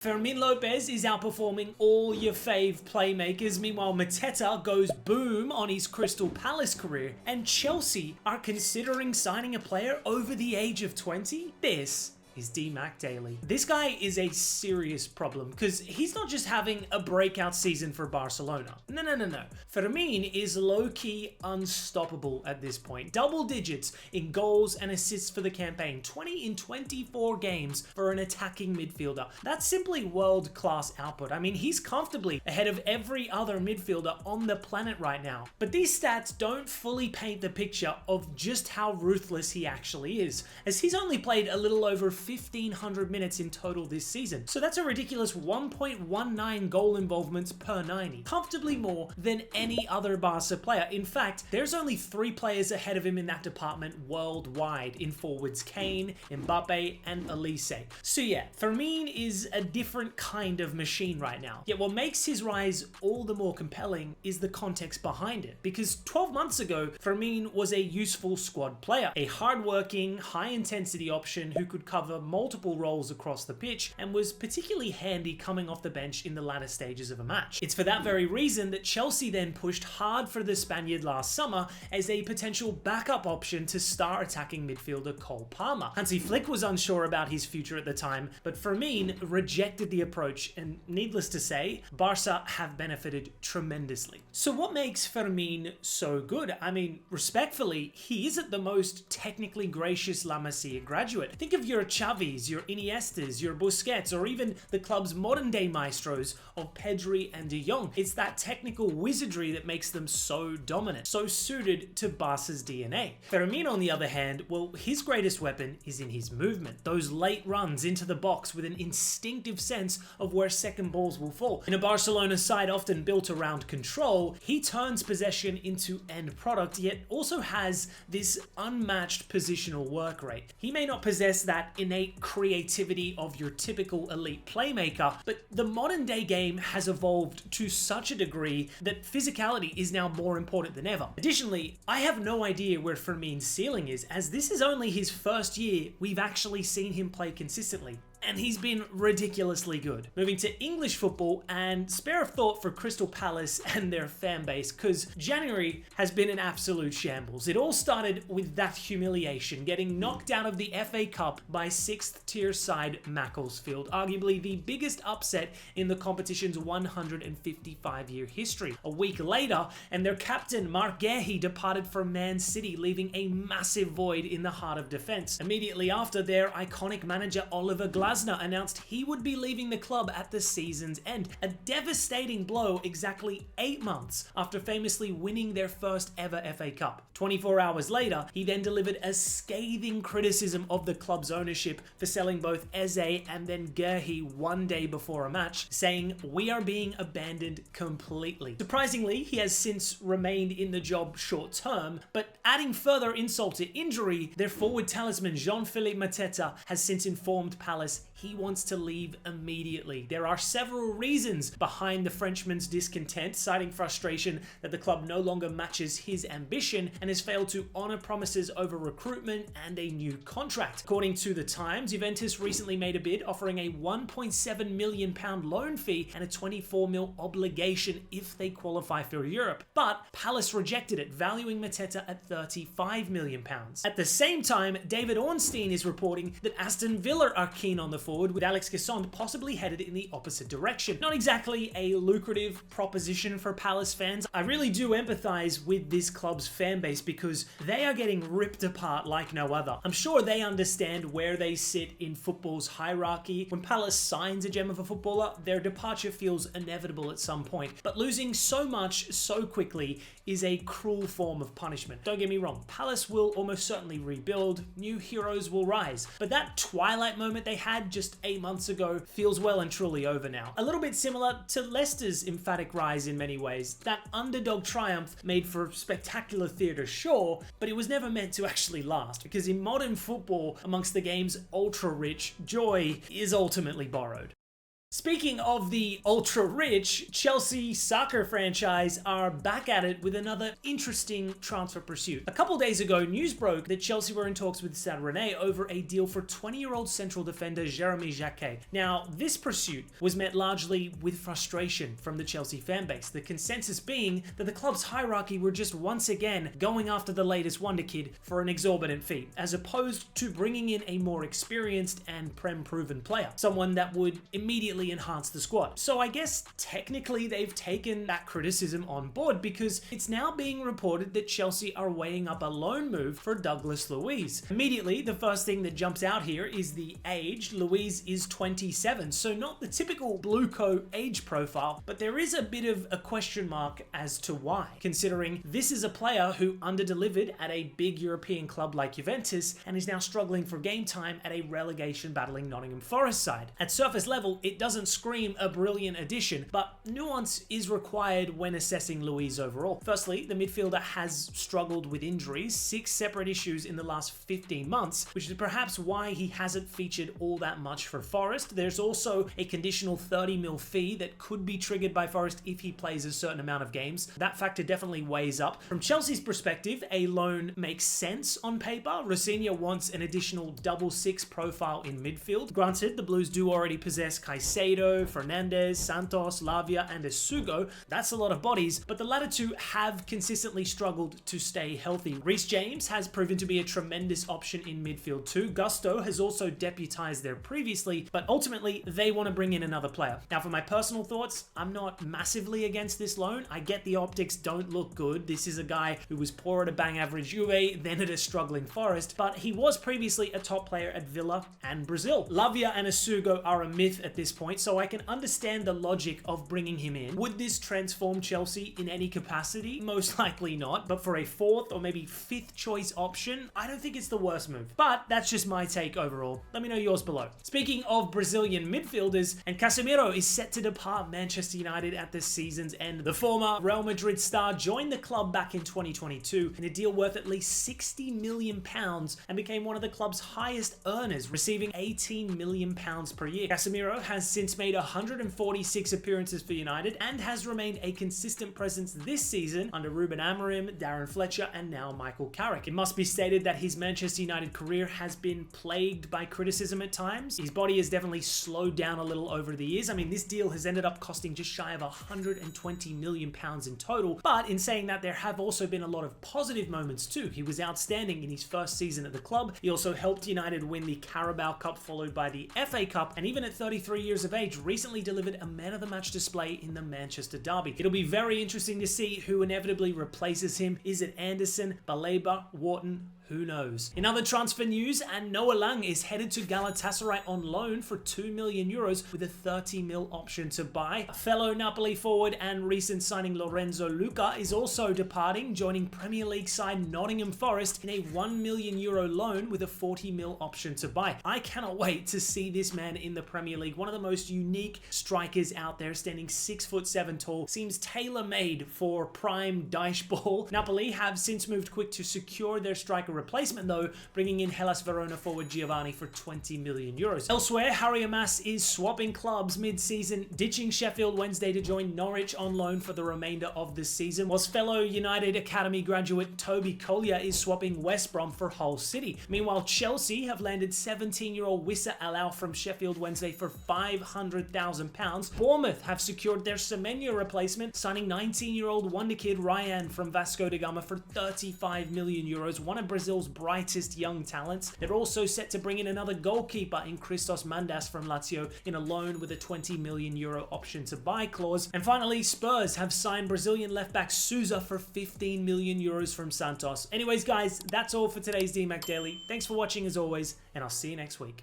Fermin Lopez is outperforming all your fave playmakers. Meanwhile, Mateta goes boom on his Crystal Palace career. And Chelsea are considering signing a player over the age of 20? This is D-Mac Daily. This guy is a serious problem because he's not just having a breakout season for Barcelona. No. Fermin is low-key unstoppable at this point. Double digits in goals and assists for the campaign. 20 in 24 games for an attacking midfielder. That's simply world-class output. I mean, he's comfortably ahead of every other midfielder on the planet right now. But these stats don't fully paint the picture of just how ruthless he actually is, as he's only played a little over 1,500 minutes in total this season. So that's a ridiculous 1.19 goal involvements per 90. Comfortably more than any other Barca player. In fact, there's only 3 players ahead of him in that department worldwide. In forwards, Kane, Mbappe, and Elise. So yeah, Fermin is a different kind of machine right now. Yet what makes his rise all the more compelling is the context behind it. Because 12 months ago, Fermin was a useful squad player. A hard-working, high-intensity option who could cover multiple roles across the pitch and was particularly handy coming off the bench in the latter stages of a match. It's for that very reason that Chelsea then pushed hard for the Spaniard last summer as a potential backup option to star attacking midfielder Cole Palmer. Hansi Flick was unsure about his future at the time, but Fermin rejected the approach, and needless to say, Barca have benefited tremendously. So what makes Fermin so good? I mean, respectfully, he isn't the most technically gracious La Masia graduate. Think of your Xavis, your Iniestas, your Busquets, or even the club's modern-day maestros of Pedri and De Jong. It's that technical wizardry that makes them so dominant, so suited to Barca's DNA. Fermin, on the other hand, well, his greatest weapon is in his movement. Those late runs into the box with an instinctive sense of where second balls will fall. In a Barcelona side often built around control, he turns possession into end product, yet also has this unmatched positional work rate. He may not possess that innate creativity of your typical elite playmaker, but the modern day game has evolved to such a degree that physicality is now more important than ever. Additionally, I have no idea where Fermin's ceiling is, as this is only his first year we've actually seen him play consistently. And he's been ridiculously good. Moving to English football, and spare a thought for Crystal Palace and their fan base, because January has been an absolute shambles. It all started with that humiliation, getting knocked out of the FA Cup by 6th tier side Macclesfield, arguably the biggest upset in the competition's 155-year history. A week later, and their captain Mark Guehi departed for Man City, leaving a massive void in the heart of defense. Immediately after, their iconic manager Oliver Glasner announced he would be leaving the club at the season's end, a devastating blow exactly 8 months after famously winning their first ever FA Cup. 24 hours later, he then delivered a scathing criticism of the club's ownership for selling both Eze and then Guehi one day before a match, saying, "We are being abandoned completely." Surprisingly, he has since remained in the job short term, but adding further insult to injury, their forward talisman Jean-Philippe Mateta has since informed Palace he wants to leave immediately. There are several reasons behind the Frenchman's discontent, citing frustration that the club no longer matches his ambition and has failed to honor promises over recruitment and a new contract. According to The Times, Juventus recently made a bid offering a £1.7 million loan fee and a 24 mil obligation if they qualify for Europe. But Palace rejected it, valuing Mateta at £35 million. At the same time, David Ornstein is reporting that Aston Villa are keen on the forward, with Alex Cassant possibly headed in the opposite direction. Not exactly a lucrative proposition for Palace fans. I really do empathize with this club's fan base because they are getting ripped apart like no other. I'm sure they understand where they sit in football's hierarchy. When Palace signs a gem of a footballer, their departure feels inevitable at some point. But losing so much so quickly is a cruel form of punishment. Don't get me wrong, Palace will almost certainly rebuild, new heroes will rise, but that twilight moment they had just 8 months ago feels well and truly over now. A little bit similar to Leicester's emphatic rise in many ways. That underdog triumph made for spectacular theatre, sure, but it was never meant to actually last, because in modern football, amongst the game's ultra-rich, joy is ultimately borrowed. Speaking of the ultra-rich, Chelsea soccer franchise are back at it with another interesting transfer pursuit. A couple days ago, news broke that Chelsea were in talks with Stade Rennais over a deal for 20-year-old central defender Jeremy Jacquet. Now, this pursuit was met largely with frustration from the Chelsea fan base, the consensus being that the club's hierarchy were just once again going after the latest wonder kid for an exorbitant fee, as opposed to bringing in a more experienced and Prem-proven player, someone that would immediately enhance the squad. So I guess technically they've taken that criticism on board, because it's now being reported that Chelsea are weighing up a loan move for Douglas Luiz. Immediately, the first thing that jumps out here is the age. Luiz is 27, so not the typical Blueco age profile, but there is a bit of a question mark as to why, considering this is a player who underdelivered at a big European club like Juventus and is now struggling for game time at a relegation battling Nottingham Forest side. At surface level, it doesn't scream a brilliant addition, but nuance is required when assessing Luiz overall. Firstly, the midfielder has struggled with injuries, 6 separate issues in the last 15 months, which is perhaps why he hasn't featured all that much for Forest. There's also a conditional 30 mil fee that could be triggered by Forest if he plays a certain amount of games. That factor definitely weighs up. From Chelsea's perspective, a loan makes sense on paper. Rosenior wants an additional 6-6 profile in midfield. Granted, the Blues do already possess Casemiro, Fernandes, Santos, Lavia, and Asugo. That's a lot of bodies, but the latter two have consistently struggled to stay healthy. Reece James has proven to be a tremendous option in midfield too. Gusto has also deputized there previously, but ultimately they want to bring in another player. Now, for my personal thoughts, I'm not massively against this loan. I get the optics don't look good. This is a guy who was poor at a bang average Juve, then at a struggling Forest, but he was previously a top player at Villa and Brazil. Lavia and Asugo are a myth at this point, so I can understand the logic of bringing him in. Would this transform Chelsea in any capacity? Most likely not, but for a 4th or maybe 5th choice option, I don't think it's the worst move. But that's just my take overall. Let me know yours below. Speaking of Brazilian midfielders, and Casemiro is set to depart Manchester United at this season's end. The former Real Madrid star joined the club back in 2022 in a deal worth at least £60 million and became one of the club's highest earners, receiving £18 million per year. Casemiro has since made 146 appearances for United and has remained a consistent presence this season under Ruben Amorim, Darren Fletcher, and now Michael Carrick. It must be stated that his Manchester United career has been plagued by criticism at times. His body has definitely slowed down a little over the years. I mean, this deal has ended up costing just shy of £120 million in total, but in saying that, there have also been a lot of positive moments too. He was outstanding in his first season at the club. He also helped United win the Carabao Cup, followed by the FA Cup, and even at 33 years of age, recently delivered a man of the match display in the Manchester derby. It'll be very interesting to see who inevitably replaces him. Is it Anderson, Baleba, Wharton? Who knows? In other transfer news, and Noah Lang is headed to Galatasaray on loan for €2 million with a 30 mil option to buy. A fellow Napoli forward and recent signing Lorenzo Luca is also departing, joining Premier League side Nottingham Forest in a €1 million loan with a 40 mil option to buy. I cannot wait to see this man in the Premier League. One of the most unique strikers out there, standing 6'7" tall, seems tailor-made for prime Dyche ball. Napoli have since moved quick to secure their striker replacement though, bringing in Hellas Verona forward Giovanni for €20 million. Elsewhere, Harry Amas is swapping clubs mid-season, ditching Sheffield Wednesday to join Norwich on loan for the remainder of this season, whilst fellow United Academy graduate Toby Collier is swapping West Brom for Hull City. Meanwhile, Chelsea have landed 17-year-old Wissa Allow from Sheffield Wednesday for £500,000. Bournemouth have secured their Semenyo replacement, signing 19-year-old wonder kid Ryan from Vasco da Gama for €35 million, one of Brazil's brightest young talents. They're also set to bring in another goalkeeper in Christos Mandas from Lazio in a loan with a €20 million option to buy clause. And finally, Spurs have signed Brazilian left-back Souza for €15 million from Santos. Anyways, guys, that's all for today's DMAC Daily. Thanks for watching as always, and I'll see you next week.